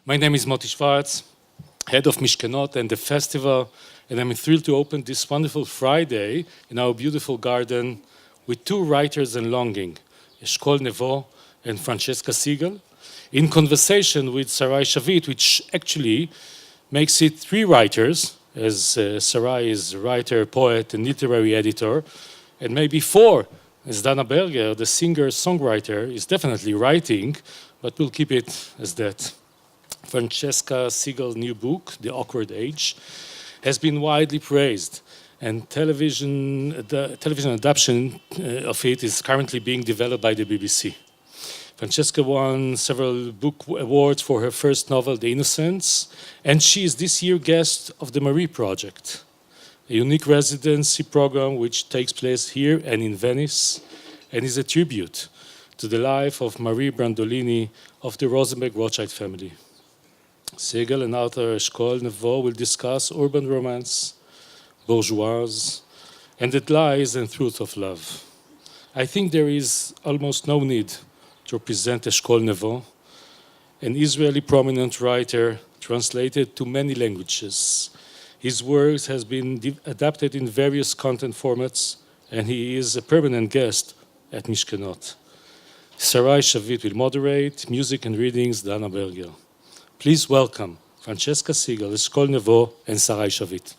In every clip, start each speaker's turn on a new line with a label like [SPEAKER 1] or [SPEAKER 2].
[SPEAKER 1] My name is Moti Schwarz, head of Mishkenot and the festival, and I'm thrilled to open this wonderful Friday in our beautiful garden with two writers and longing, Eshkol Nevo and Francesca Siegel, in conversation with Aisha Vet, which actually makes it three writers, as Sarai is writer, poet, and literary editor, and maybe four, as Dana Berger, the singer-songwriter, is definitely writing, but we'll keep it as that. Francesca Siegel's new book, The Awkward Age, has been widely praised, and the television adaptation of it is currently being developed by the BBC. Francesca won several book awards for her first novel, The Innocents, and she is this year's guest of the Marie Project, a unique residency program which takes place here and in Venice, and is a tribute to the life of Marie Brandolini of the Rosenberg-Rothschild family. Siegel and author Eshkol Nevo will discuss urban romance, bourgeoise, and the lies and truth of love. I think there is almost no need to present Eshkol Nevo, an Israeli prominent writer translated to many languages. His works has been adapted in various content formats, and he is a permanent guest at Mishkenot. Sarai Shavit will moderate, music and readings, Dana Berger. Please welcome Francesca Siegel, Eshkol Nevo, and Sarai Shavit.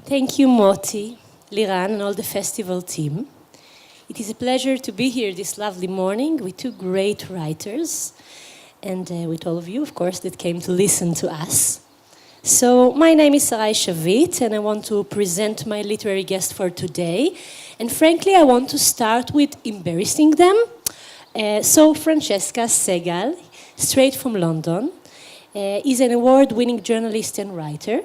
[SPEAKER 2] Thank you, Moti, Liran, and all the festival team. It is a pleasure to be here this lovely morning with two great writers, and with all of you, of course, that came to listen to us. So, my name is Aisha Vet, and I want to present my literary guest for today. And frankly, I want to start with embarrassing them. So, Francesca Siegel, straight from London, is an award-winning journalist and writer.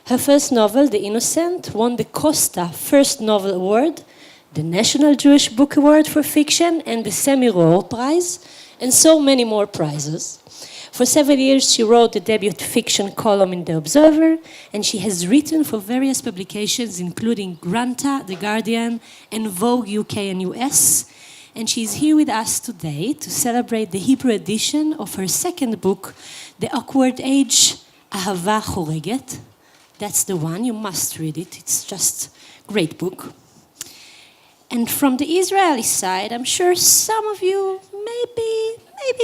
[SPEAKER 2] Her first novel, The Innocent, won the Costa First Novel Award, the National Jewish Book Award for Fiction, and the Semi-Rohr Prize, and so many more prizes. For 7 years, she wrote the debut fiction column in The Observer, and she has written for various publications, including Granta, The Guardian, and Vogue UK and US. And she's here with us today to celebrate the Hebrew edition of her second book, The Awkward Age, Ahava Choreget. That's the one, you must read it, it's just a great book. And from the Israeli side, I'm sure some of you, maybe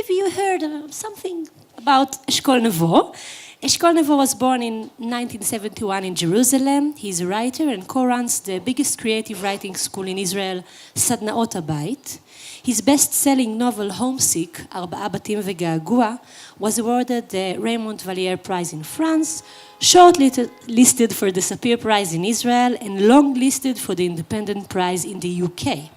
[SPEAKER 2] you heard something about Eshkol Nevo. Eshkol Nevo was born in 1971 in Jerusalem. He's a writer and co-runs the biggest creative writing school in Israel, Sadnaot Habayit. His best-selling novel, Homesick, Arba'a Batim Vega'agua, was awarded the Raymond Valliere Prize in France, shortlisted for the Sapir Prize in Israel, and long-listed for the Independent Prize in the UK.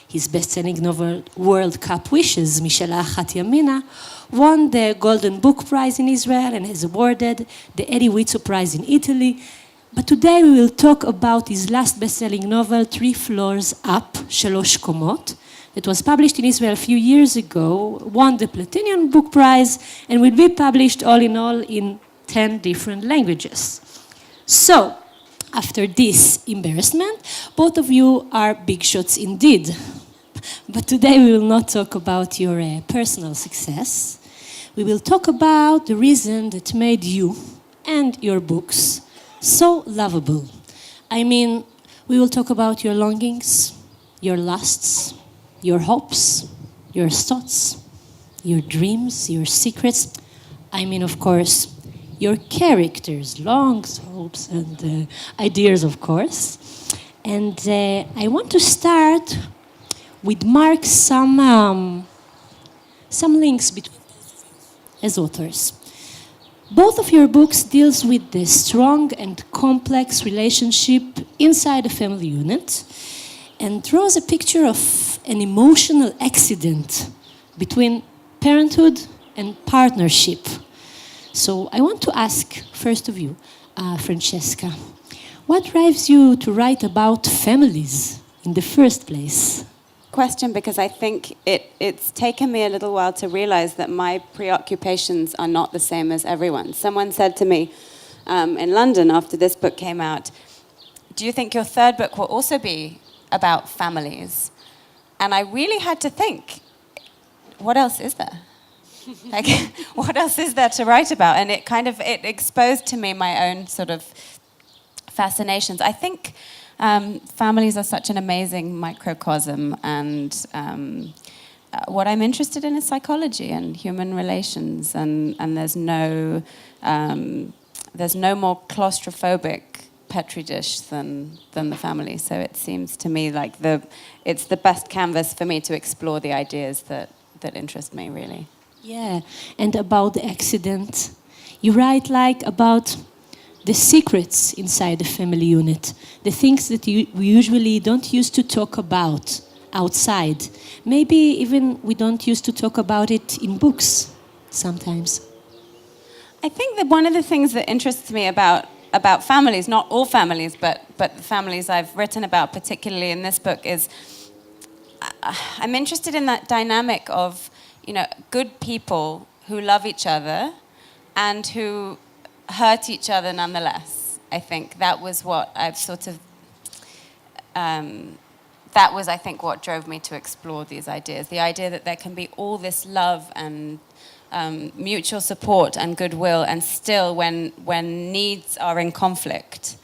[SPEAKER 2] His best-selling novel, World Cup Wishes, Mishala Achat Yamina, won the Golden Book Prize in Israel and has awarded the Eddie Witzo Prize in Italy. But today we will talk about his last best-selling novel, 3 Floors Up, Shalosh Komot, that was published in Israel a few years ago, won the Platinum Book Prize, and will be published all in 10 different languages. So, after this embarrassment, both of you are big shots indeed. But today we will not talk about your personal success. We will talk about the reason that made you and your books so lovable. I mean, we will talk about your longings, your lusts, your hopes, your thoughts, your dreams, your secrets. I mean, of course, your characters, longs, hopes, and ideas, of course. And I want to start with mark some links between as authors. Both of your books deals with the strong and complex relationship inside a family unit and draws a picture of an emotional accident between parenthood and partnership. So I want to ask, first of you, Francesca, what drives you to write about families in the first place?
[SPEAKER 3] Question, because I think it's taken me a little while to realize that my preoccupations are not the same as everyone. Someone said to me in London after this book came out, do you think your third book will also be about families? And I really had to think, what else is there? Like, what else is there to write about? And it exposed to me my own sort of fascinations. I think families are such an amazing microcosm, and what I'm interested in is psychology and human relations, and there's no more claustrophobic petri dish than the family. So it seems to me like it's the best canvas for me to explore the ideas that interest me, really.
[SPEAKER 2] Yeah, and about the accident, you write like about the secrets inside the family unit, the things that we usually don't used to talk about outside. Maybe even we don't used to talk about it in books sometimes.
[SPEAKER 3] I think that one of the things that interests me about families, not all families, but the families I've written about, particularly in this book, is I'm interested in that dynamic of, good people who love each other and who hurt each other nonetheless. I think that was what I've sort of... that was, I think, what drove me to explore these ideas. The idea that there can be all this love and mutual support and goodwill, and still, when needs are in conflict,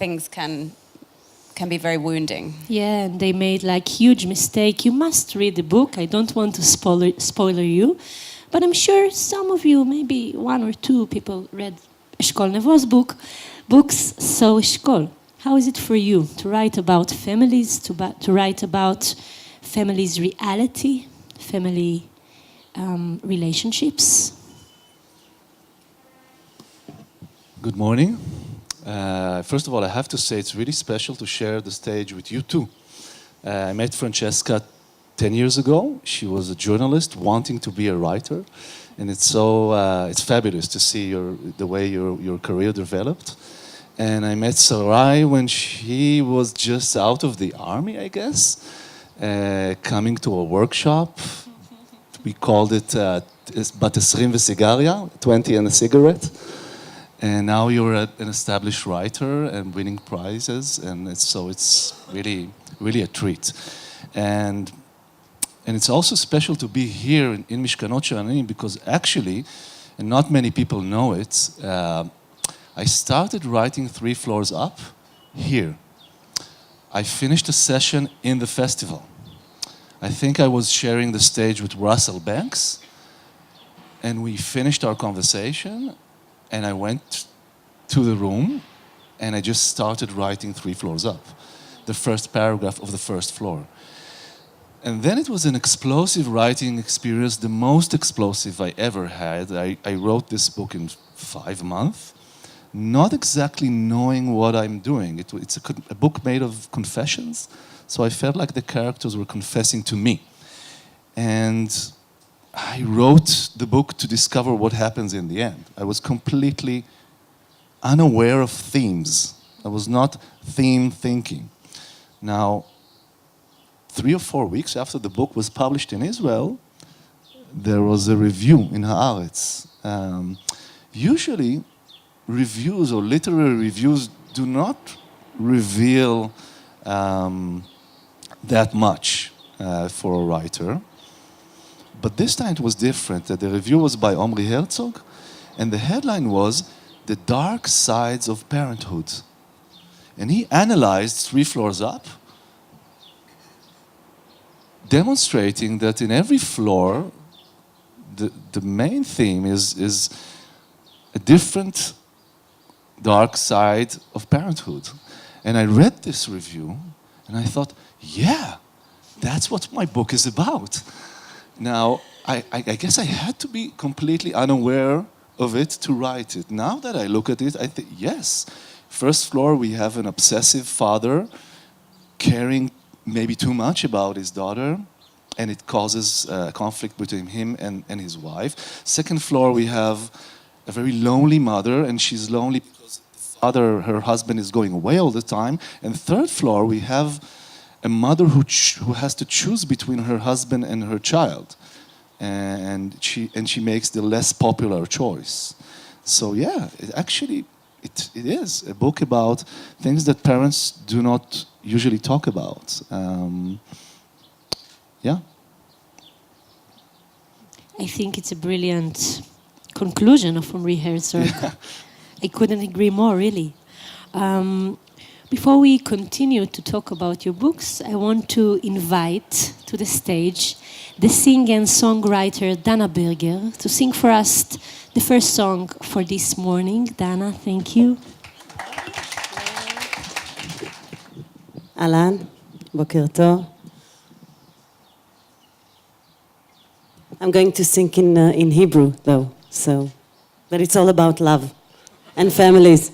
[SPEAKER 3] things can be very wounding.
[SPEAKER 2] Yeah, and they made like huge mistake. You must read the book. I don't want to spoiler you, but I'm sure some of you, maybe one or two people, read Eshkol Nevo's books. So Eshkol, how is it for you to write about families, to write about families' reality, family relationships?
[SPEAKER 4] Good morning. First of all, I have to say it's really special to share the stage with you too. I met Francesca 10 years ago. She was a journalist wanting to be a writer, and it's fabulous to see the way your career developed. And I met Sarai when she was just out of the army, I guess, coming to a workshop. We called it Bat 20 v'sigaria, 20 and a cigarette. And now you're an established writer and winning prizes, and it's really, really a treat. And it's also special to be here in Mishkanot Sha'anim, because actually, and not many people know it, I started writing 3 floors up here. I finished a session in the festival. I think I was sharing the stage with Russell Banks, and we finished our conversation, and I went to the room, and I just started writing 3 floors up, the first paragraph of the first floor. And then it was an explosive writing experience, the most explosive I ever had. I wrote this book in 5 months, not exactly knowing what I'm doing. It's a book made of confessions, so I felt like the characters were confessing to me. And I wrote the book to discover what happens in the end. I was completely unaware of themes. I was not theme thinking. Now, 3 or 4 weeks after the book was published in Israel, there was a review in Haaretz. Usually, reviews or literary reviews do not reveal that much for a writer. But this time it was different. The review was by Omri Herzog, and the headline was "The Dark Sides of Parenthood." And he analyzed 3 floors up, demonstrating that in every floor, the main theme is a different dark side of parenthood. And I read this review, and I thought, yeah, that's what my book is about. Now, I guess I had to be completely unaware of it to write it. Now that I look at it, I think, yes, first floor, we have an obsessive father caring maybe too much about his daughter, and it causes conflict between him and his wife. Second floor, we have a very lonely mother, and she's lonely because her husband is going away all the time. And third floor, we have a mother who has to choose between her husband and her child, and she makes the less popular choice. So yeah, it is a book about things that parents do not usually talk about. Yeah.
[SPEAKER 2] I think it's a brilliant conclusion of a rehearsal. I couldn't agree more, really. Before we continue to talk about your books, I want to invite to the stage the singer and songwriter Dana Berger to sing for us the first song for this morning. Dana, thank you.
[SPEAKER 5] אהלן, בוקר טוב. I'm going to sing in Hebrew, though, so, but it's all about love and families.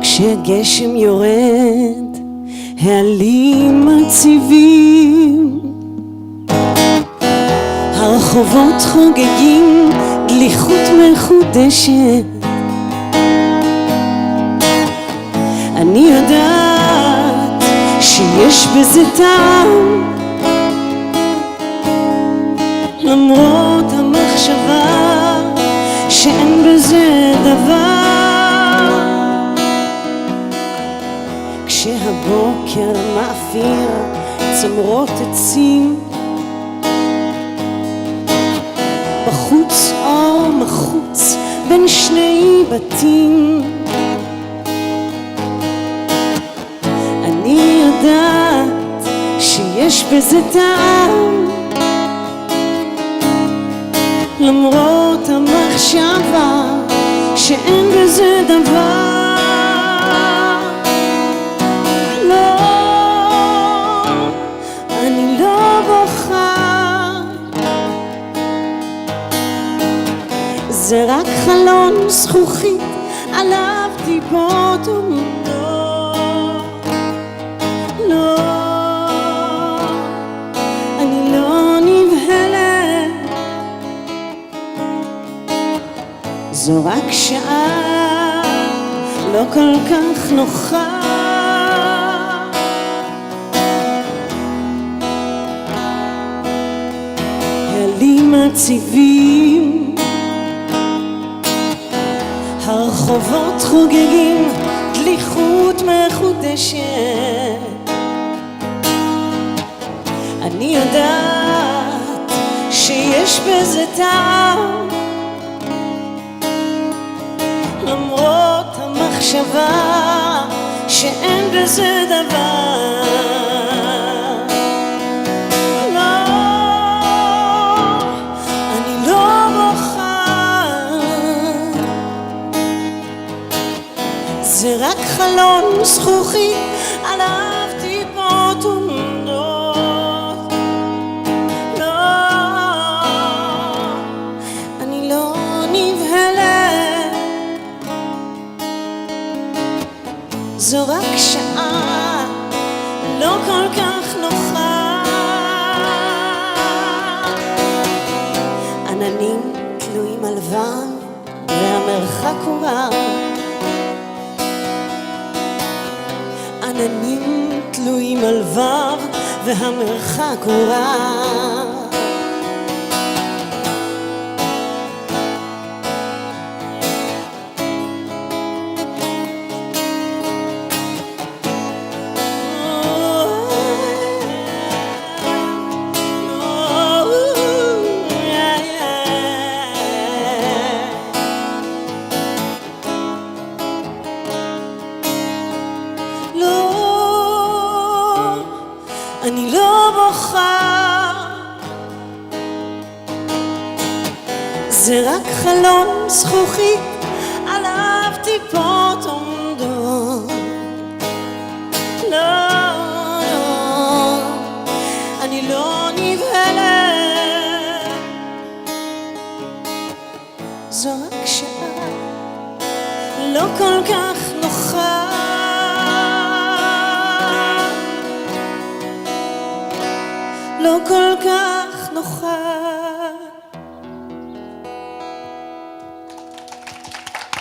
[SPEAKER 5] כשהגשם יורד, העלים מציבים, הרחובות חוגגים דליכות מחודשת. אני יודעת שיש בזה טעם, למרות המחשבה שאין בזה דבר. כשהבוקר מאפיר צמרות עצים, בחוץ או מחוץ בין שני בתים, אני יודעת שיש בזה טעם, למרות המחשבה שאין בזה דבר. זה רק חלון זכוכית עליו טיפות עומדות. לא, אני לא נבהלת, זו רק שעה לא כל כך נוחה. העלים מציבים, הרחובות חוגגים דליכות מחודשת. אני יודעת שיש בזה טעם, למרות המחשבה שאין בזה דבר. זה רק חלון זכוכית עליו טיפות עומדות. לא, אני לא נבהלת, זו רק שעה לא כל כך נוחה. עננים תלויים על ור והמרחק הוא רב, עננים תלויים על וו והמרחק הוא רב. אני לא בוכה, זה רק חלון זכוכית עליו טיפות עומדות. לא, לא, אני לא נבהלת, זו רק שעה לא כל כך נוחה. לא כל כך נוחה.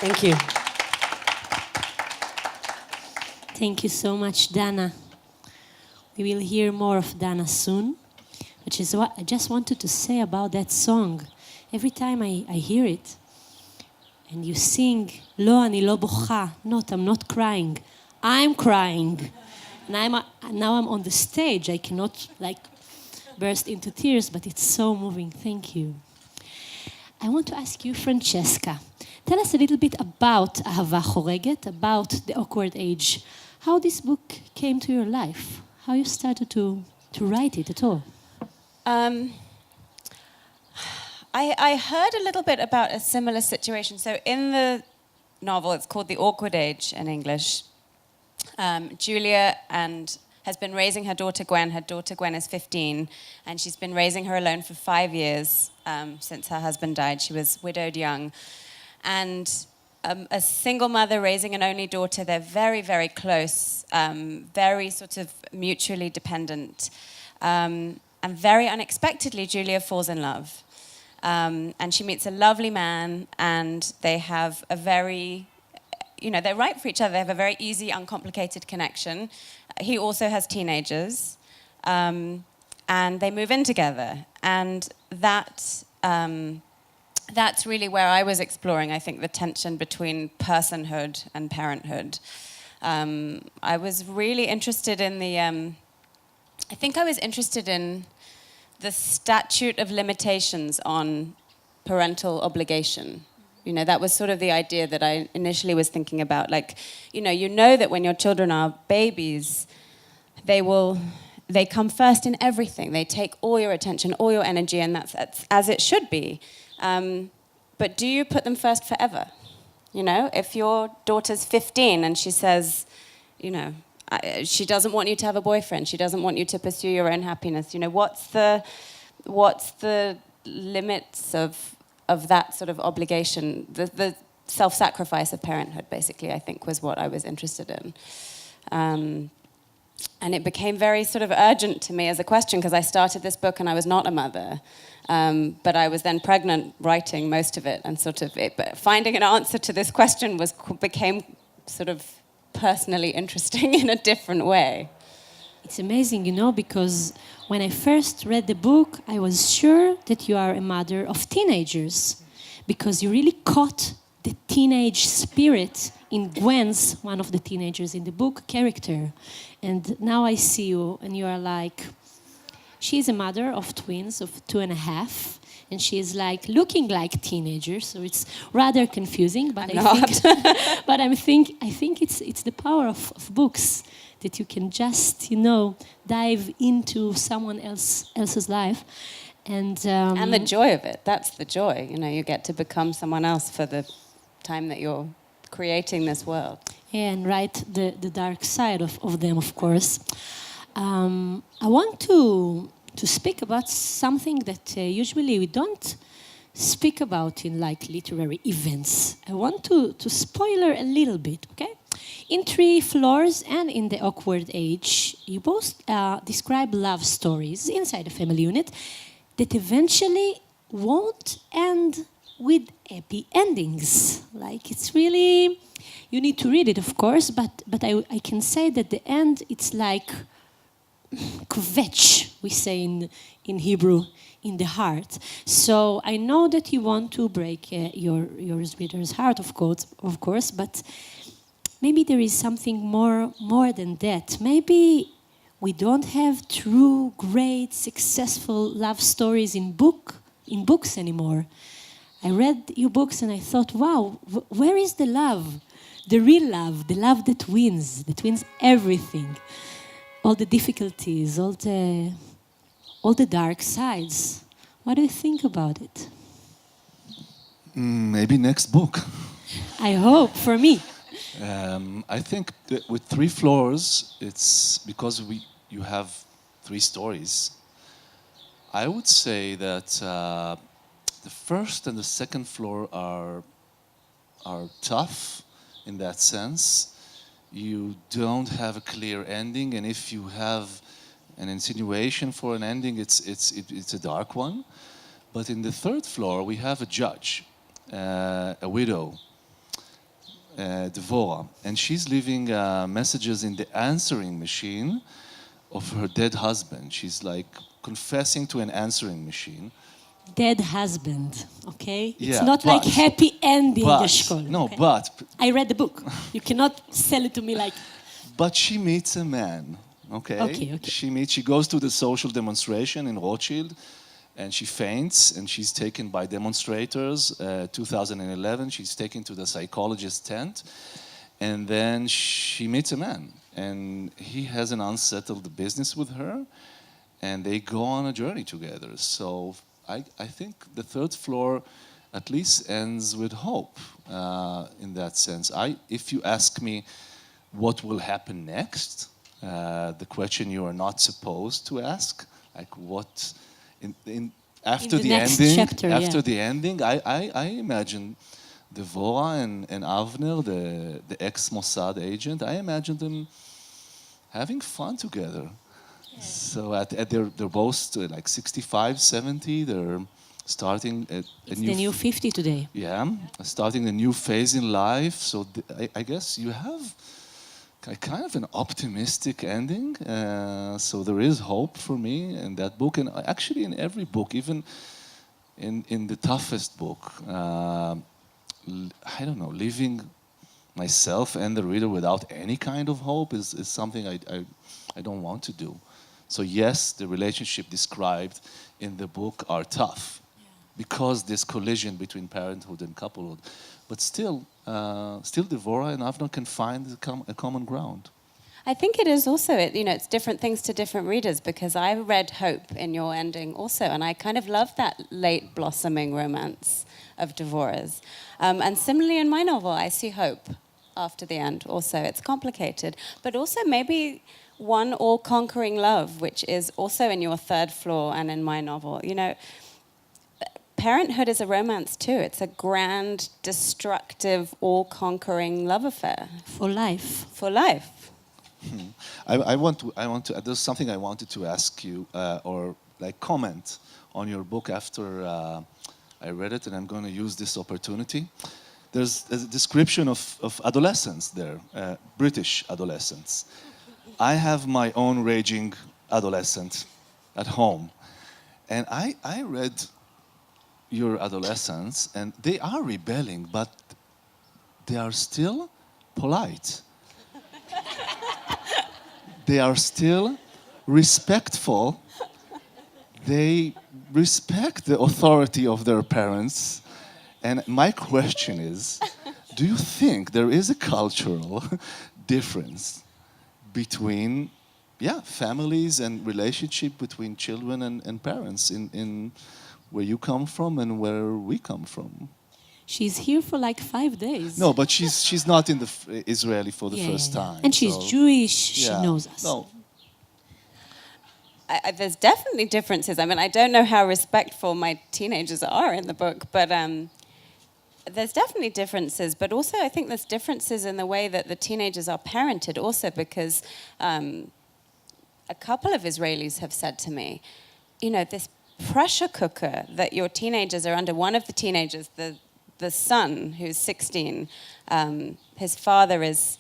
[SPEAKER 5] Thank you.
[SPEAKER 2] Thank you so much, Dana. We will hear more of Dana soon, which is what I just wanted to say about that song. every time I hear it, and you sing, לא, אני לא בוכה, not, I'm not crying, I'm crying. And now I'm on the stage, I cannot like burst into tears, but it's so moving, thank you. I want to ask you, Francesca, tell us a little bit about אהבה חורגת, about the awkward age. How this book came to your life, how you started to write it at all.
[SPEAKER 3] I heard a little bit about a similar situation. So in the novel, it's called The Awkward Age in English. Julia has been raising her daughter Gwen. Her daughter Gwen is 15, and she's been raising her alone for 5 years since her husband died. She was widowed young. And a single mother raising an only daughter, they're very, very close, very sort of mutually dependent. And very unexpectedly, Julia falls in love. And she meets a lovely man, and they have a very, they're right for each other. They have a very easy, uncomplicated connection. He also has teenagers, and they move in together. And that's really where I was exploring, I think, the tension between personhood and parenthood. I was really interested in the statute of limitations on parental obligation. That was sort of the idea that I initially was thinking about. Like, you know that when your children are babies, they come first in everything. They take all your attention, all your energy, and that's as it should be. But do you put them first forever? If your daughter's 15 and she says, she doesn't want you to have a boyfriend, she doesn't want you to pursue your own happiness, what's the limits of that sort of obligation, the self-sacrifice of parenthood, basically, I think was what I was interested in. And it became very sort of urgent to me as a question, because I started this book and I was not a mother. But I was then pregnant writing most of it, and but finding an answer to this question became sort of personally interesting in a different way.
[SPEAKER 2] It's amazing, because when I first read the book, I was sure that you are a mother of teenagers, because you really caught the teenage spirit in Gwen's, one of the teenagers in the book, character. And now I see you, and you are like, she's a mother of twins of 2.5, and she is like looking like teenagers, so it's rather confusing. But I think it's the power of books, that you can just dive into someone else's life, and
[SPEAKER 3] the joy of it. That's the joy. You get to become someone else for the time that you're creating this world.
[SPEAKER 2] And write the dark side of them, of course. I want to speak about something that usually we don't speak about in like literary events. I want to spoiler a little bit, okay? In 3 Floors and in The Awkward Age, you both describe love stories inside a family unit that eventually won't end with happy endings. Like, it's really, you need to read it, of course, but I can say that the end, it's like kvetch, we say in Hebrew, in the heart. So I know that you want to break your reader's heart, of course, but maybe there is something more than that. Maybe we don't have true, great, successful love stories in books anymore. I read your books and I thought, wow, where is the love? The real love, the love that wins everything. All the difficulties, all the dark sides. What do you think about it?
[SPEAKER 4] Maybe next book.
[SPEAKER 2] I hope, for me.
[SPEAKER 4] I think that with 3 Floors, it's because you have 3 stories. I would say that the first and the second floor are tough in that sense. You don't have a clear ending, and if you have an insinuation for an ending, it's a dark one. But in the 3rd floor, we have a judge, a widow, Devora, and she's leaving messages in the answering machine of her dead husband. She's like confessing to an answering machine,
[SPEAKER 2] dead husband, okay? It's
[SPEAKER 4] Yeah,
[SPEAKER 2] not like
[SPEAKER 4] but-
[SPEAKER 2] happy ending,
[SPEAKER 4] But,
[SPEAKER 2] Eshkol.
[SPEAKER 4] no,
[SPEAKER 2] okay?
[SPEAKER 4] but
[SPEAKER 2] I read the book. You cannot sell it to me like,
[SPEAKER 4] But she meets a man, okay?
[SPEAKER 2] Okay.
[SPEAKER 4] She goes to the social demonstration in Rothschild, and she faints, and she's taken by demonstrators. 2011, she's taken to the psychologist's tent, and then she meets a man, and he has an unsettled business with her, and they go on a journey together. So I think the third floor at least ends with hope in that sense. If you ask me, what will happen next? The question you are not supposed to ask, like what after
[SPEAKER 2] the
[SPEAKER 4] the
[SPEAKER 2] next
[SPEAKER 4] ending.
[SPEAKER 2] chapter,
[SPEAKER 4] After
[SPEAKER 2] yeah.
[SPEAKER 4] the ending, I imagine Devora and Avner, the ex-Mossad agent. I imagine them having fun together. So they're both like 65, 70. They're starting a
[SPEAKER 2] it's the new 50 today.
[SPEAKER 4] yeah, starting a new phase in life. So I guess you have a kind of an optimistic ending. So there is hope for me in that book, and actually in every book, even in the toughest book. I don't know, leaving myself and the reader without any kind of hope is something I don't want to do. So yes, the relationship described in the book are tough because this collision between parenthood and couplehood. But still Devorah and Avner can find a common ground.
[SPEAKER 3] I think it is also, it's different things to different readers, because I read hope in your ending also, and I kind of love that late blossoming romance of Devorah's. And similarly in my novel, I see hope after the end also. It's complicated, but also maybe one all-conquering love, which is also in your third floor and in my novel. Parenthood is a romance too. It's a grand, destructive, all-conquering love affair.
[SPEAKER 2] For life.
[SPEAKER 3] For life.
[SPEAKER 4] I want to. There's something I wanted to ask you, or like comment on your book after I read it, and I'm going to use this opportunity. There's a description of adolescence there, British adolescence. I have my own raging adolescent at home, and I read your adolescents, and they are rebelling, but they are still polite. They are still respectful. They respect the authority of their parents. And my question is, do you think there is a cultural difference between families and relationship between children and parents in where you come from and where we come from?
[SPEAKER 2] She's here for like 5 days.
[SPEAKER 4] No, but she's not in the Israeli for the first time.
[SPEAKER 2] And she's
[SPEAKER 4] so-
[SPEAKER 2] Jewish, she
[SPEAKER 4] Yeah.
[SPEAKER 2] knows us.
[SPEAKER 4] No,
[SPEAKER 3] There's definitely differences. I mean, I don't know how respectful my teenagers are in the book, but there's definitely differences. But also, I think there's differences in the way that the teenagers are parented also, because a couple of Israelis have said to me, this pressure cooker that your teenagers are under. One of the teenagers, the son, who's 16, his father is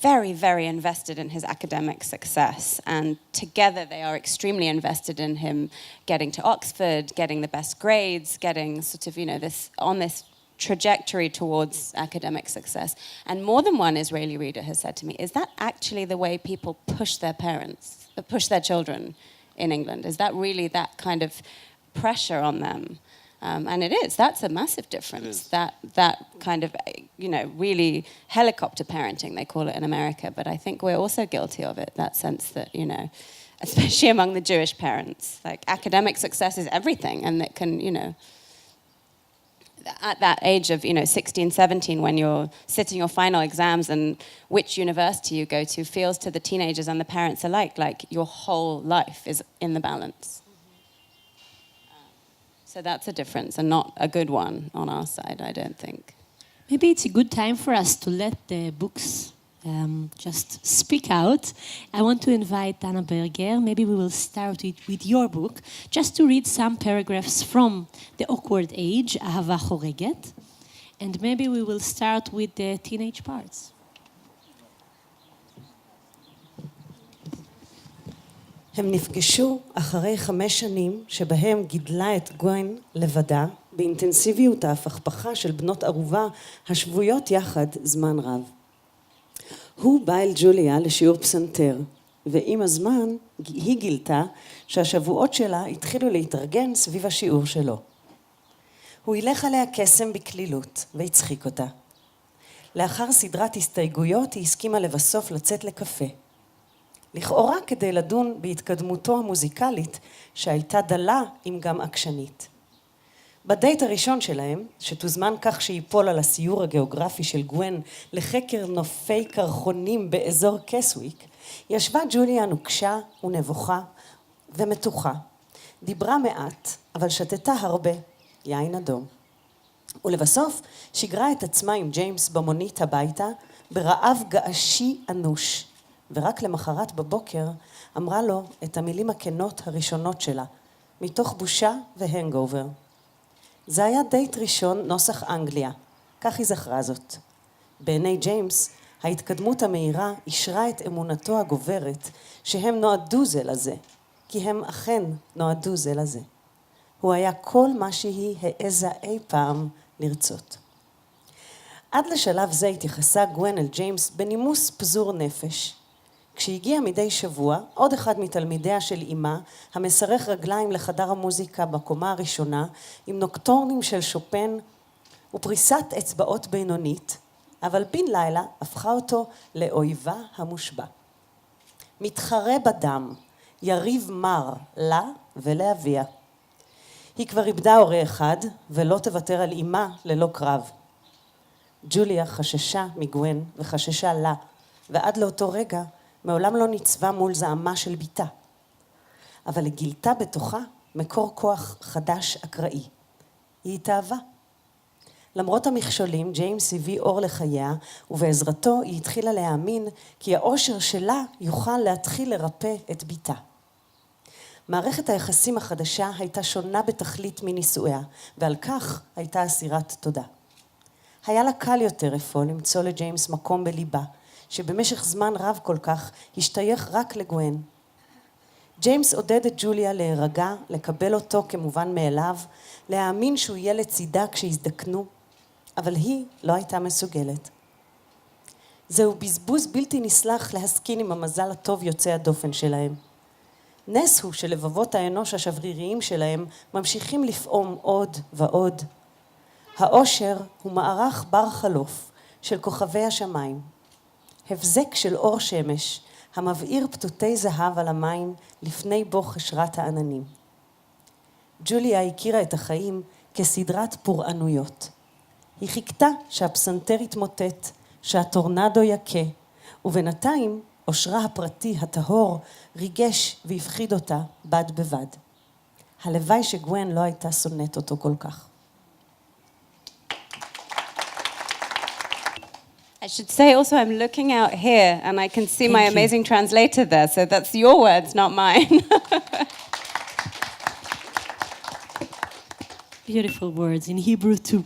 [SPEAKER 3] very, very invested in his academic success. And together they are extremely invested in him getting to Oxford, getting the best grades, getting sort of, this trajectory towards academic success. And more than one Israeli reader has said to me, is that actually the way people push their children in England? Is that really that kind of pressure on them? And it is. That's a massive difference. That kind of, really helicopter parenting, they call it in America. But I think we're also guilty of it, that sense that, especially among the Jewish parents, like academic success is everything. And it can, at that age of, 16, 17, when you're sitting your final exams and which university you go to feels to the teenagers and the parents alike like your whole life is in the balance. So that's a difference, and not a good one on our side, I don't think.
[SPEAKER 2] Maybe it's a good time for us to let the books just speak out. I want to invite Anna Berger. Maybe we will start with your book, just to read some paragraphs from The Awkward Age, Ahava Choreget. And maybe we will start with the teenage parts.
[SPEAKER 5] הם נפגשו אחרי 5 שנים שבהם גידלה את גווין לבדה באינטנסיביות ההפכפכה של בנות ערובה השבויות יחד זמן רב. הוא בא אל ג'וליה לשיעור פסנתר, ועם הזמן היא גילתה שהשבועות שלה התחילו להתארגן סביב השיעור שלו. הוא הילך עליה קסם בקלילות והצחיק אותה. לאחר סדרת הסתייגויות היא הסכימה לבסוף לצאת לקפה. לכאורה כדי לדון בהתקדמותו המוזיקלית שהייתה דלה אם גם עקשנית. בדייט הראשון שלהם, שתוזמן כך שיפול על הסיור הגיאוגרפי של גווין לחקר נופי קרחונים באזור קסוויק, ישבה ג'וליה נוקשה ונבוכה ומתוחה. דיברה מעט, אבל שתתה הרבה, יין אדום. ולבסוף שיגרה את עצמה עם ג'יימס במונית הביתה ברעב געשי אנוש, ורק למחרת בבוקר אמרה לו את המילים הכנות הראשונות שלה, מתוך בושה והנגאובר. זה היה דייט ראשון נוסח אנגליה, כך היא זכרה זאת. בעיני ג'יימס, ההתקדמות המהירה אישרה את אמונתו הגוברת שהם נועדו זה לזה, כי הם אכן נועדו זה לזה. הוא היה כל מה שהיא העזה אי פעם לרצות. עד לשלב זה התייחסה גווין אל ג'יימס בנימוס פזור נפש. כשהגיע מדי שבוע, עוד אחד מתלמידיה של אמה, המסרך רגליים לחדר המוזיקה בקומה הראשונה, עם נוקטורנים של שופן ופריסת אצבעות בינונית, אבל בן לילה הפכה אותו לאויבה המושבע. מתחרה בדם, יריב מר לה ולאביה. היא כבר איבדה הורה אחד ולא תוותר על אמה ללא קרב. ג'וליה חששה מגווין וחששה לה, ועד לאותו רגע מעולם לא ניצבה מול זעמה של ביתה. אבל היא גילתה בתוכה מקור כוח חדש אקראי. היא התאהבה. למרות המכשולים, ג'יימס הביא אור לחייה, ובעזרתו היא התחילה להאמין כי האושר שלה יוכל להתחיל לרפא את ביתה. מערכת היחסים החדשה הייתה שונה בתכלית מנישואיה, ועל כך הייתה אסירת תודה. היה לה קל יותר אפוא למצוא לג'יימס מקום בליבה, שבמשך זמן רב כל כך השתייך רק לגווין. ג'יימס עודד את ג'וליה להירגע, לקבל אותו כמובן מאליו, להאמין שהוא יהיה לצידה כשיזדקנו, אבל היא לא הייתה מסוגלת. זהו בזבוז בלתי נסלח להסכין עם המזל הטוב יוצא הדופן שלהם. נס הוא שלבבות האנוש השבריריים שלהם ממשיכים לפעום עוד ועוד. האושר הוא מערך בר חלוף של כוכבי השמיים. הבזק של אור שמש המבעיר פתותי זהב על המים לפני בו חשרת העננים. ג'וליה הכירה את החיים כסדרת פורענויות. היא חיכתה שהפסנתר יתמוטט, שהטורנדו יכה, ובינתיים אושרה הפרטי הטהור ריגש והפחיד אותה בד בבד. הלוואי שגווין לא הייתה שונאת אותו כל כך.
[SPEAKER 3] I should say also I'm looking out here and I can see my amazing translator there, so that's your words, not mine.
[SPEAKER 2] Beautiful words in Hebrew too.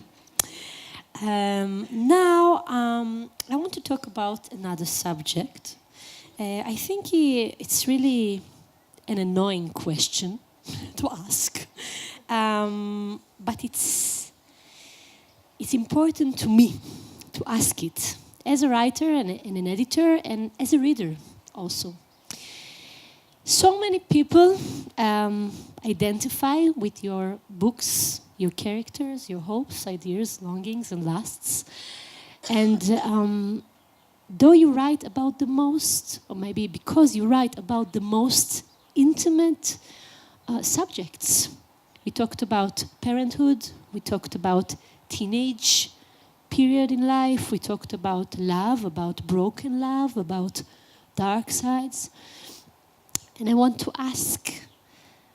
[SPEAKER 2] Now, I want to talk about another subject. I think it's really an annoying question to ask, but it's important to me to ask it as a writer and an editor and as a reader also. So many people identify with your books, your characters, your hopes, ideas, longings, and lusts. And though you write about the most, or maybe because you write about the most intimate subjects, we talked about parenthood, we talked about teenage period in life, we talked about love, about broken love, about dark sides. And I want to ask,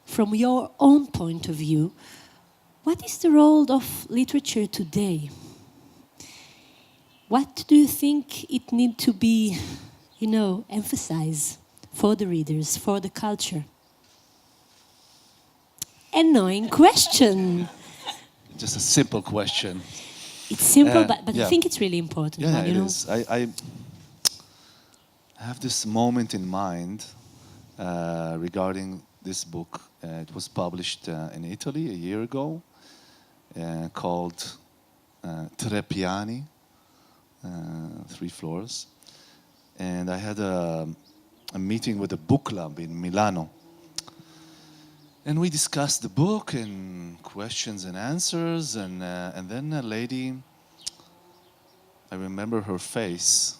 [SPEAKER 2] from your own point of view, what is the role of literature today? What do you think it needs to be, emphasized for the readers, for the culture? Annoying question.
[SPEAKER 4] Just a simple question.
[SPEAKER 2] It's simple, but
[SPEAKER 4] yeah.
[SPEAKER 2] I think it's really important.
[SPEAKER 4] Yeah, it is. I have this moment in mind regarding this book. It was published in Italy a year ago, called Tre Piani, 3 floors. And I had a meeting with a book club in Milano. And we discussed the book and questions and answers, and then a lady, I remember her face.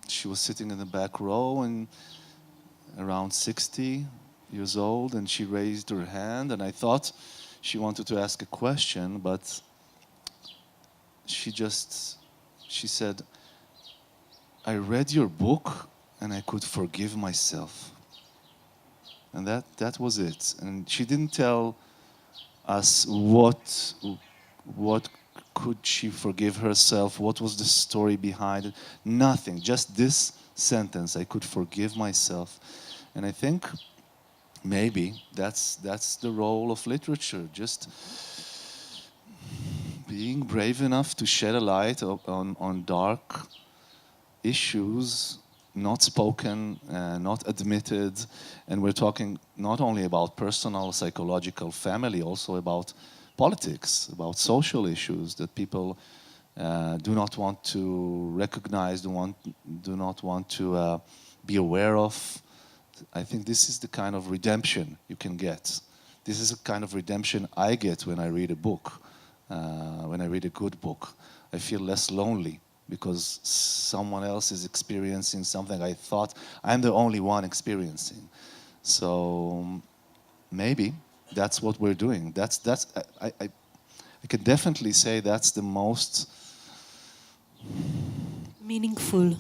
[SPEAKER 4] She was sitting in the back row and around 60 years old, and she raised her hand, and I thought she wanted to ask a question, but she said, I read your book and I could forgive myself. And that was it. And she didn't tell us what could she forgive herself, what was the story behind it, nothing, just this sentence, I could forgive myself. And I think maybe that's the role of literature, just being brave enough to shed a light on dark issues, not spoken, not admitted, and we're talking not only about personal, psychological, family, also about politics, about social issues that people do not want to recognize, do not want to be aware of. I think this is the kind of redemption you can get. This is a kind of redemption I get when I read a book, when I read a good book. I feel less lonely because someone else is experiencing something I thought I'm the only one experiencing. So maybe that's what we're doing. I can definitely say that's the most
[SPEAKER 2] Meaningful.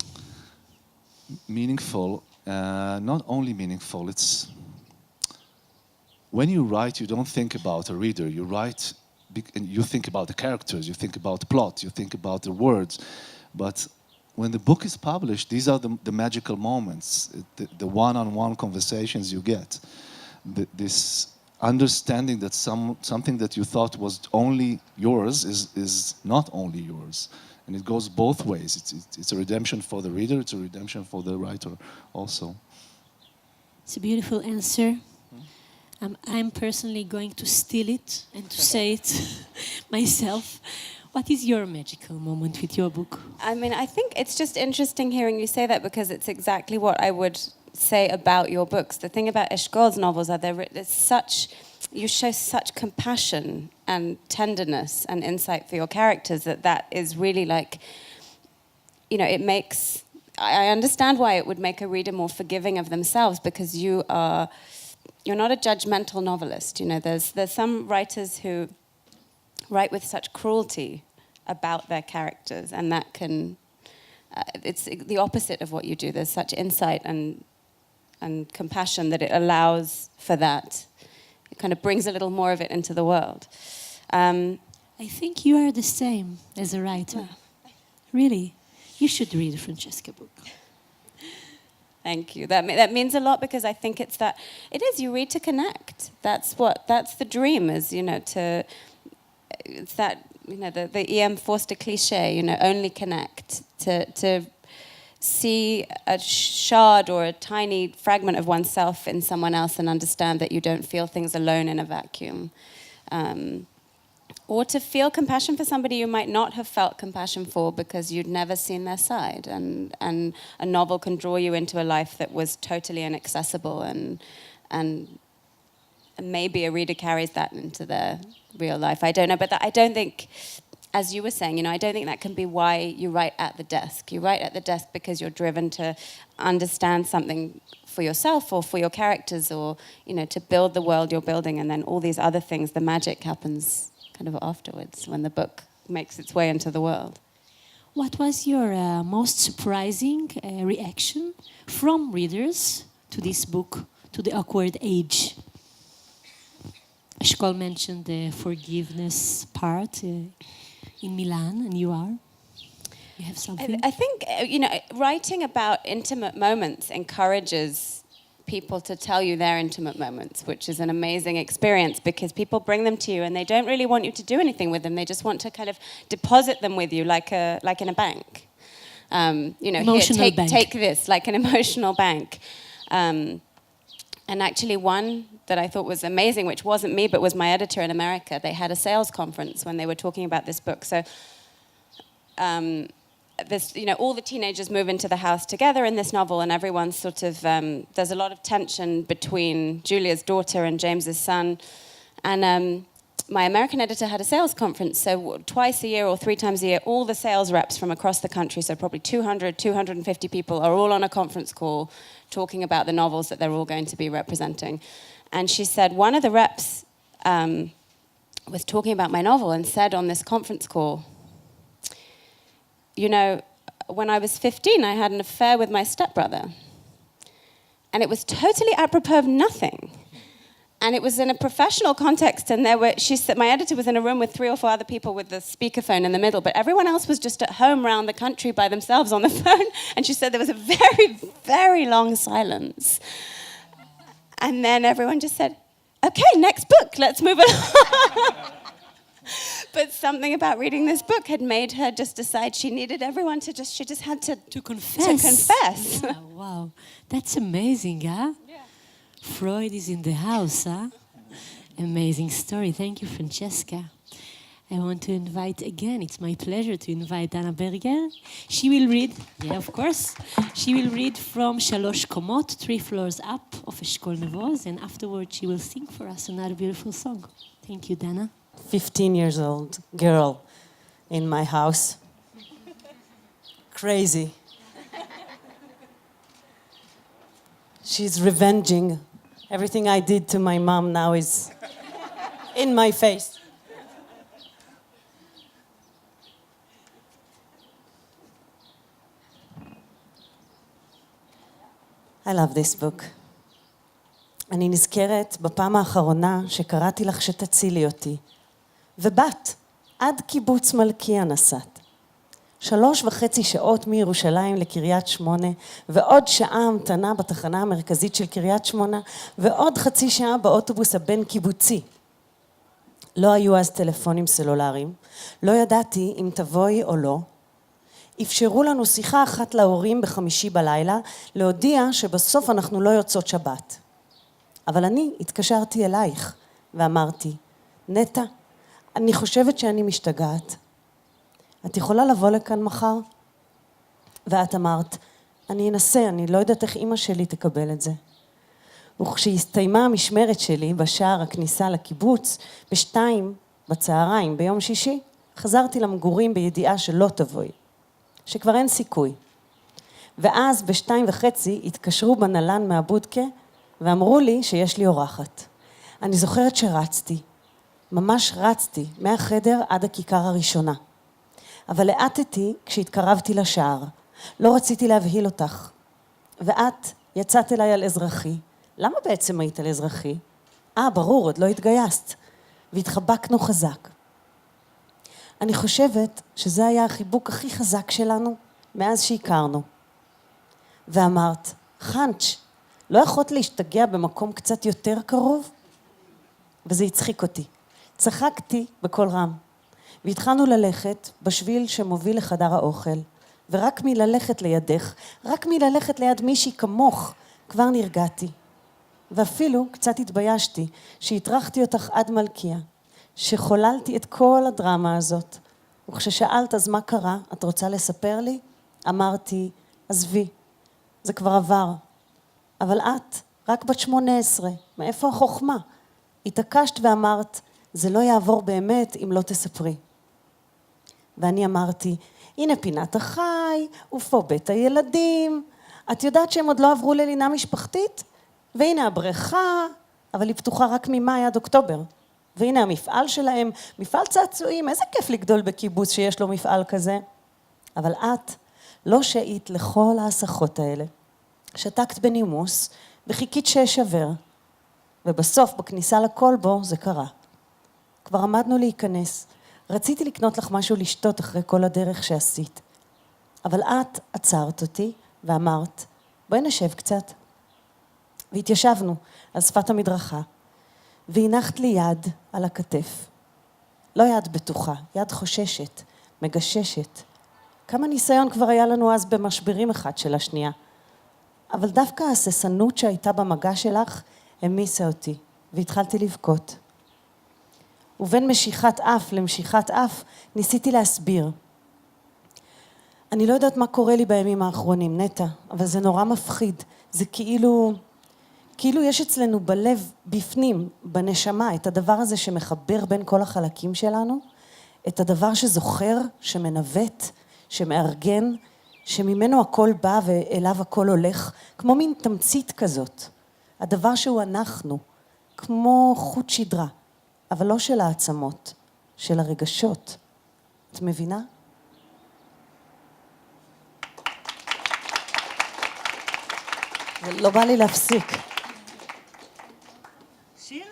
[SPEAKER 4] Not only meaningful, it's when you write, you don't think about a reader. You write, and you think about the characters, you think about the plot, you think about the words. But when the book is published, these are the magical moments, the one-on-one conversations you get. This understanding that something that you thought was only yours is not only yours. And it goes both ways. It's a redemption for the reader, it's a redemption for the writer also.
[SPEAKER 2] It's a beautiful answer. I'm personally going to steal it and to say it myself. What is your magical moment with your book?
[SPEAKER 3] I mean, I think it's just interesting hearing you say that because it's exactly what I would say about your books. The thing about Eshkol's novels are you show such compassion and tenderness and insight for your characters that is really like, it makes... I understand why it would make a reader more forgiving of themselves because you're not a judgmental novelist. There's some writers who write with such cruelty about their characters, and that can... it's the opposite of what you do. There's such insight and compassion that it allows for that. It kind of brings a little more of it into the world.
[SPEAKER 2] I think you are the same as a writer. Really. You should read a Francesca book.
[SPEAKER 3] Thank you. That means a lot because I think it is, you read to connect. That's the dream is, it's that, the E.M. Forster cliche, only connect. To see a shard or a tiny fragment of oneself in someone else and understand that you don't feel things alone in a vacuum. Or to feel compassion for somebody you might not have felt compassion for because you'd never seen their side. And a novel can draw you into a life that was totally inaccessible, and maybe a reader carries that into their real life. I don't know, but I don't think, as you were saying, I don't think that can be why you write at the desk. You write at the desk because you're driven to understand something for yourself or for your characters, or, to build the world you're building, and then all these other things, the magic happens kind of afterwards when the book makes its way into the world.
[SPEAKER 2] What was your most surprising reaction from readers to this book, to the awkward age? Eshkol mentioned the forgiveness part in Milan, and you have something?
[SPEAKER 3] I think, writing about intimate moments encourages people to tell you their intimate moments, which is an amazing experience because people bring them to you and they don't really want you to do anything with them. They just want to kind of deposit them with you like in a bank. here,
[SPEAKER 2] Emotional bank.
[SPEAKER 3] take this, like an emotional bank. And actually one that I thought was amazing, which wasn't me, but was my editor in America, they had a sales conference when they were talking about this book. So all the teenagers move into the house together in this novel, and everyone's sort of, there's a lot of tension between Julia's daughter and James's son. And my American editor had a sales conference, so twice a year or 3 times a year, all the sales reps from across the country, so probably 200, 250 people, are all on a conference call talking about the novels that they're all going to be representing. And she said one of the reps was talking about my novel and said on this conference call, when I was 15, I had an affair with my stepbrother. And it was totally apropos of nothing. And it was in a professional context, and she said, my editor was in a room with 3 or 4 other people with the speakerphone in the middle, but everyone else was just at home around the country by themselves on the phone. And she said there was a very, very long silence. And then everyone just said, okay, next book, let's move on. But something about reading this book had made her just decide she needed everyone to she just had to confess.
[SPEAKER 2] Yeah, wow, that's amazing, huh? Yeah. Freud is in the house, huh? Amazing story. Thank you, Francesca. I want to invite again, it's my pleasure to invite Anna Berger. She will read, of course, she will read from Shalosh Komot, 3 floors up of Eshkol Nevoz, and afterwards she will sing for us another beautiful song. Thank you, Dana.
[SPEAKER 5] 15 years old girl in my house. Crazy. She's revenging. Everything I did to my mom now is in my face. I love this book. אני נזכרת בפעם האחרונה שקראתי לך שתצילי אותי. ובת, עד קיבוץ מלכיה נסעת. 3.5 שעות מירושלים לקריית שמונה, ועוד שעה המתנה בתחנה המרכזית של קריית שמונה, ועוד חצי שעה באוטובוס הבין קיבוצי. לא היו אז טלפונים סלולריים, לא ידעתי אם תבואי או לא. אפשרו לנו שיחה אחת להורים ב5 בלילה, להודיע שבסוף אנחנו לא יוצאות שבת. אבל אני התקשרתי אלייך ואמרתי, נטע, אני חושבת שאני משתגעת. את יכולה לבוא לכאן מחר? ואת אמרת, אני אנסה, אני לא יודעת איך אמא שלי תקבל את זה. וכשהסתיימה המשמרת שלי בשער הכניסה לקיבוץ, ב2 בצהריים ביום שישי, חזרתי למגורים בידיעה שלא תבואי, שכבר אין סיכוי. ואז ב2:30 התקשרו בנלן מהבודקה, ואמרו לי שיש לי אורחת. אני זוכרת שרצתי, ממש רצתי, מהחדר עד הכיכר הראשונה. אבל לאטתי כשהתקרבתי לשער. לא רציתי להבהיל אותך. ואת יצאת אליי על אזרחי. למה בעצם היית על אזרחי? ברור, עוד לא התגייסת. והתחבקנו חזק. אני חושבת שזה היה החיבוק הכי חזק שלנו מאז שהכרנו. ואמרת, חנץ', לא יכולת להשתגע במקום קצת יותר קרוב? וזה הצחיק אותי. צחקתי בקול רם. והתחלנו ללכת בשביל שמוביל לחדר האוכל, ורק מללכת לידך, רק מללכת ליד מישהי כמוך, כבר נרגעתי. ואפילו קצת התביישתי שהטרחתי אותך עד מלכיה, שחוללתי את כל הדרמה הזאת. וכששאלת אז מה קרה, את רוצה לספר לי? אמרתי, עזבי, זה כבר עבר. אבל את, רק בת 18, מאיפה החוכמה? התעקשת ואמרת, זה לא יעבור באמת אם לא תספרי. ואני אמרתי, הנה פינת החי, ופה בית הילדים. את יודעת שהם עוד לא עברו ללינה משפחתית? והנה הבריכה, אבל היא פתוחה רק ממאי עד אוקטובר. והנה המפעל שלהם, מפעל צעצועים, איזה כיף לגדול בקיבוץ שיש לו מפעל כזה. אבל את לא שהית לכל ההסחות האלה. שתקת בנימוס וחיכית שישבר. ובסוף בכניסה לקולבו זה קרה. כבר עמדנו להיכנס. רציתי לקנות לך משהו לשתות אחרי כל הדרך שעשית. אבל את עצרת אותי ואמרת, בואי נשב קצת. והתיישבנו על שפת המדרכה, והנחת לי יד על הכתף. לא יד בטוחה, יד חוששת, מגששת. כמה ניסיון כבר היה לנו אז במשברים אחד של השנייה. אבל דווקא הססנות שהייתה במגע שלך המיסה אותי, והתחלתי לבכות. ובין משיכת אף למשיכת אף ניסיתי להסביר. אני לא יודעת מה קורה לי בימים האחרונים, נטע, אבל זה נורא מפחיד. זה כאילו יש אצלנו בלב, בפנים, בנשמה, את הדבר הזה שמחבר בין כל החלקים שלנו, את הדבר שזוכר, שמנווט, שמארגן, שממנו הכל בא ואליו הכל הולך, כמו מין תמצית כזאת. הדבר שהוא אנחנו, כמו חוט שדרה, אבל לא של העצמות, של הרגשות. את מבינה? לא בא לי להפסיק. שיר?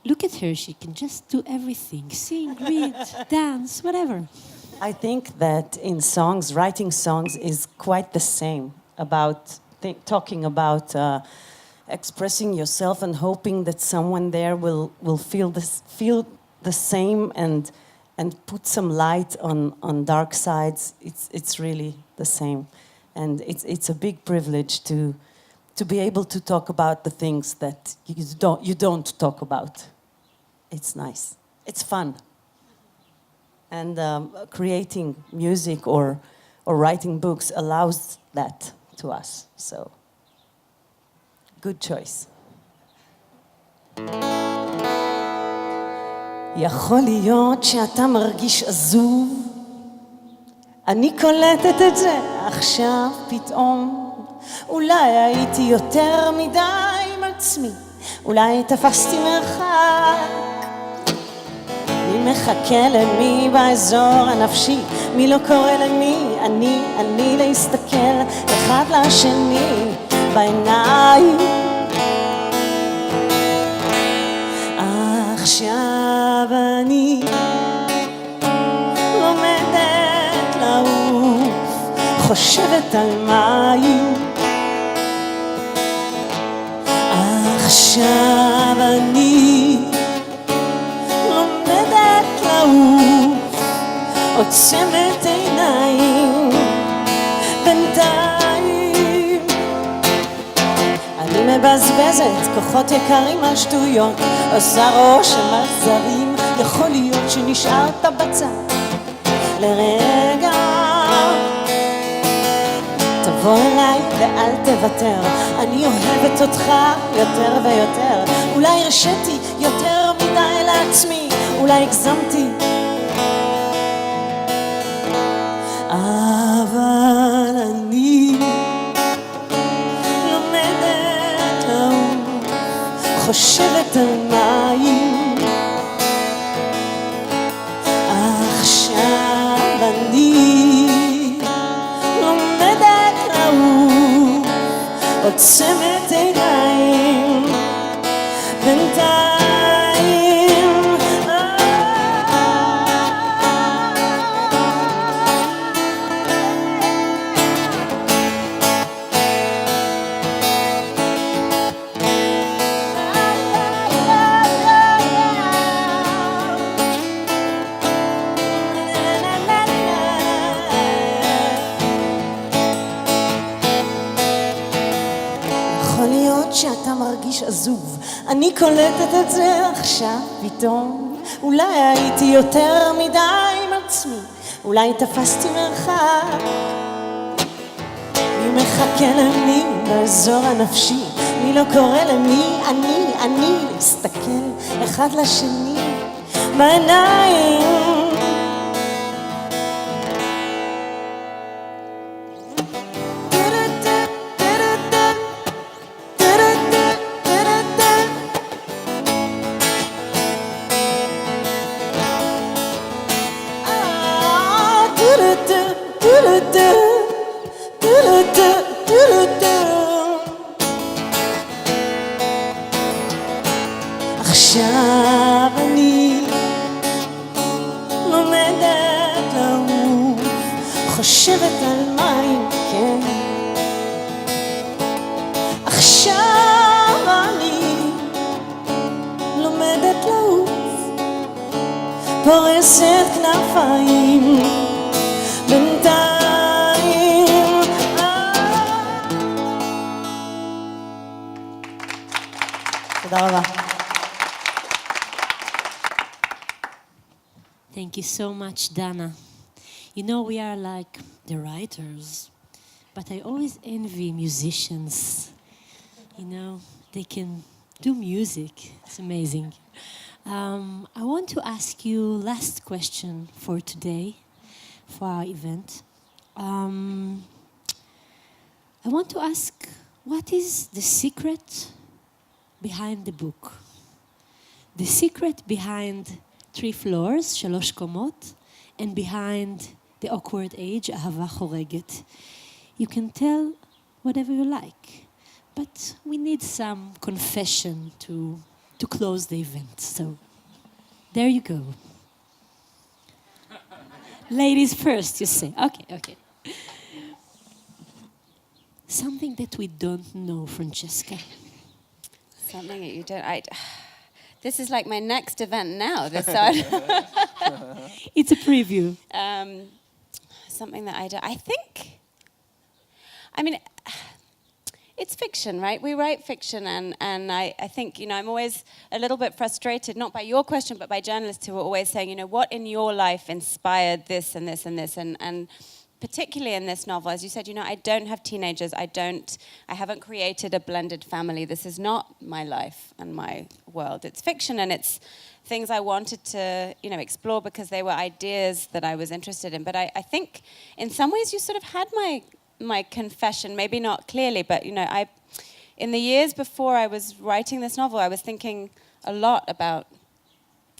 [SPEAKER 2] Look at her, she can just do everything. Sing, read, dance, whatever.
[SPEAKER 5] I think that in songs, writing songs is quite the same about talking about expressing yourself and hoping that someone there will feel the same and put some light on dark sides. It's really the same, and it's a big privilege to be able to talk about the things that you don't talk about. It's nice. It's fun. And creating music or writing books allows that to us. So, good choice. יכול להיות שאתה מרגיש עזוב, אני קולטת את זה עכשיו פתאום. אולי הייתי יותר מדי עם עצמי, אולי תפסתי מרחק. מי מחכה למי באזור הנפשי, מי לא קורא למי, אני להסתכל אחד לשני בעיניים. עכשיו אני לומדת לעוף, חושבת על מים. עכשיו אני לומדת לעוף, עוצמת עיניים. בינתיים אני מבזבזת כוחות יקרים על שטויות, עושה רושם על זרים. יכול להיות שנשארת בצד לרגע, תבוא אליי ואל תוותר, אני אוהבת אותך יותר ויותר. אולי הרשיתי יותר מדי לעצמי, אולי הגזמתי, אבל אני לומדת לעוף, חושבת על מים. עכשיו אני לומדת לעוף, עוצמת עיניים. בינתיים שאתה מרגיש עזוב, אני קולטת את זה עכשיו פתאום. אולי הייתי יותר מדי עם עצמי, אולי תפסתי מרחק. מי מחכה למי באזור הנפשי, מי לא קורא למי, אני להסתכל אחד לשני בעיניים. עכשיו אני לומדת לעוף, חושבת על מים, כן. עכשיו אני פורסת כנפיים בינתיים. תודה רבה.
[SPEAKER 2] Thank you so much, Dana. You know, we are like the writers, but I always envy musicians. You know, they can do music. It's amazing. I want to ask you last question for today, for our event. I want to ask, what is the secret behind the book? The secret behind 3 floors, 3 קומות, and behind the awkward age, אהבה חורגת. You can tell whatever you like, but we need some confession to close the event. So, there you go. Ladies first, you say. Okay. Something that we don't know, Francesca.
[SPEAKER 3] Something that you don't. This is like my next event now.
[SPEAKER 2] It's a preview.
[SPEAKER 3] Something that I don't. I think. I mean, it's fiction, right? We write fiction, and I think, you know, I'm always a little bit frustrated, not by your question, but by journalists who are always saying, you know, what in your life inspired this and this and this, and particularly in this novel, as you said, you know, I don't have teenagers, I haven't created a blended family. This is not my life and my world. It's fiction, and it's things I wanted to, you know, explore because they were ideas that I was interested in. But I think in some ways you sort of had my confession, maybe not clearly, but, you know, in the years before I was writing this novel, I was thinking a lot about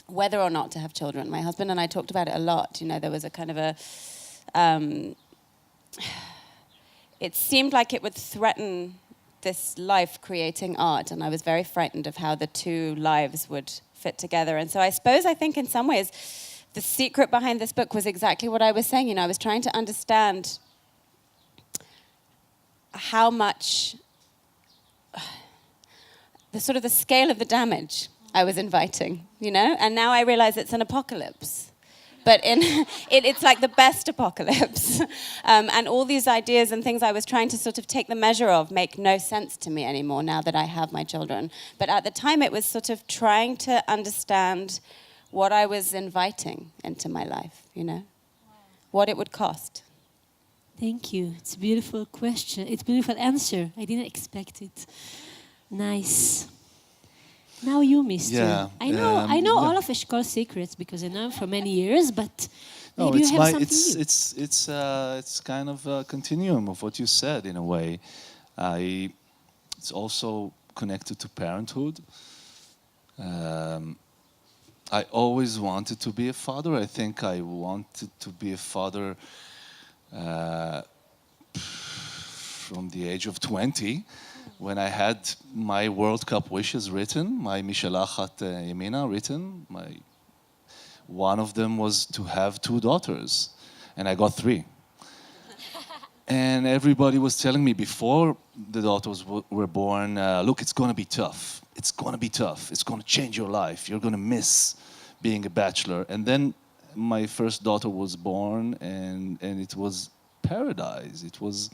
[SPEAKER 3] whether or not to have children. My husband and I talked about it a lot. You know, there was a kind of a... it seemed like it would threaten this life creating art, and I was very frightened of how the 2 lives would fit together. And so I think in some ways the secret behind this book was exactly what I was saying. You know, I was trying to understand how much the scale of the damage I was inviting, you know? And now I realize it's an apocalypse. But it's like the best apocalypse. And all these ideas and things I was trying to sort of take the measure of make no sense to me anymore now that I have my children. But at the time it was sort of trying to understand what I was inviting into my life, you know? What it would cost.
[SPEAKER 2] Thank you. It's a beautiful question. It's a beautiful answer. I didn't expect it. Nice. Now you, Mister.
[SPEAKER 4] Yeah,
[SPEAKER 2] I know all of Eshkol's secrets because I know him for many years, but maybe you have something new.
[SPEAKER 4] It's kind of a continuum of what you said in a way. It's also connected to parenthood. I always wanted to be a father. I think I wanted to be a father from the age of 20. When I had my World Cup wishes written, my Mishalachat Yemina written, one of them was to have 2 daughters, and I got 3. And everybody was telling me before the daughters were born, look, it's going to be tough. It's going to be tough. It's going to change your life. You're going to miss being a bachelor. And then my first daughter was born, and it was paradise. It was...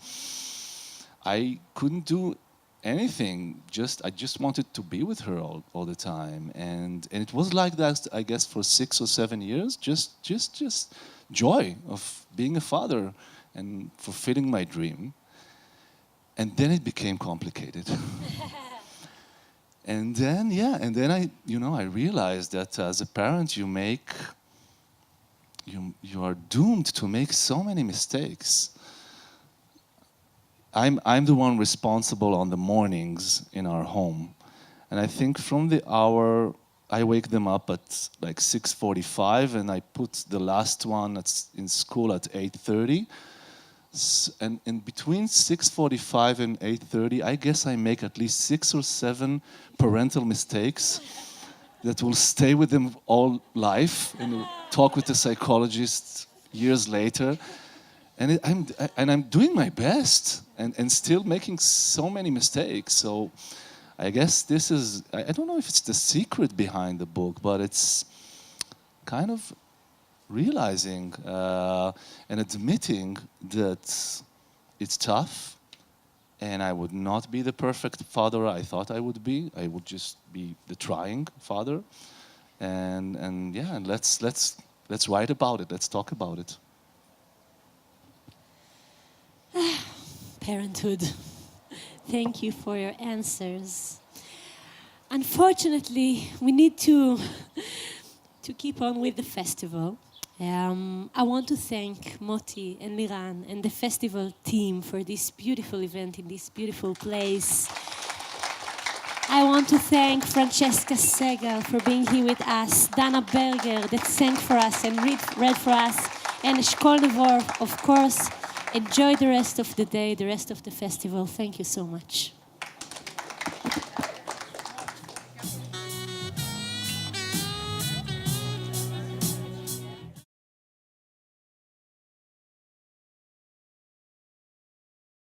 [SPEAKER 4] I couldn't do anything. I just wanted to be with her all the time, and it was like that, I guess, for 6 or 7 years. Just joy of being a father and fulfilling my dream. And then it became complicated. and then I realized that as a parent you are doomed to make so many mistakes. I'm the one responsible on the mornings in our home. And I think from the hour, I wake them up at like 6:45, and I put the last one in school at 8:30. And in between 6:45 and 8:30, I guess I make at least 6 or 7 parental mistakes that will stay with them all life, and talk with the psychologist years later. And I'm doing my best and still making so many mistakes. So I guess this is, I don't know if it's the secret behind the book, but it's kind of realizing and admitting that it's tough, and I would not be the perfect father I thought I would be. I would just be the trying father, and yeah, and let's write about it. Let's talk about it.
[SPEAKER 2] Parenthood. Thank you for your answers. Unfortunately, we need to keep on with the festival. I want to thank Moti and Liran and the festival team for this beautiful event in this beautiful place. I want to thank Francesca Segal for being here with us, Dana Berger that sang for us and read for us, and Eshkol Nevor, of course. Enjoy the rest of the day, the rest of the festival. Thank you so much.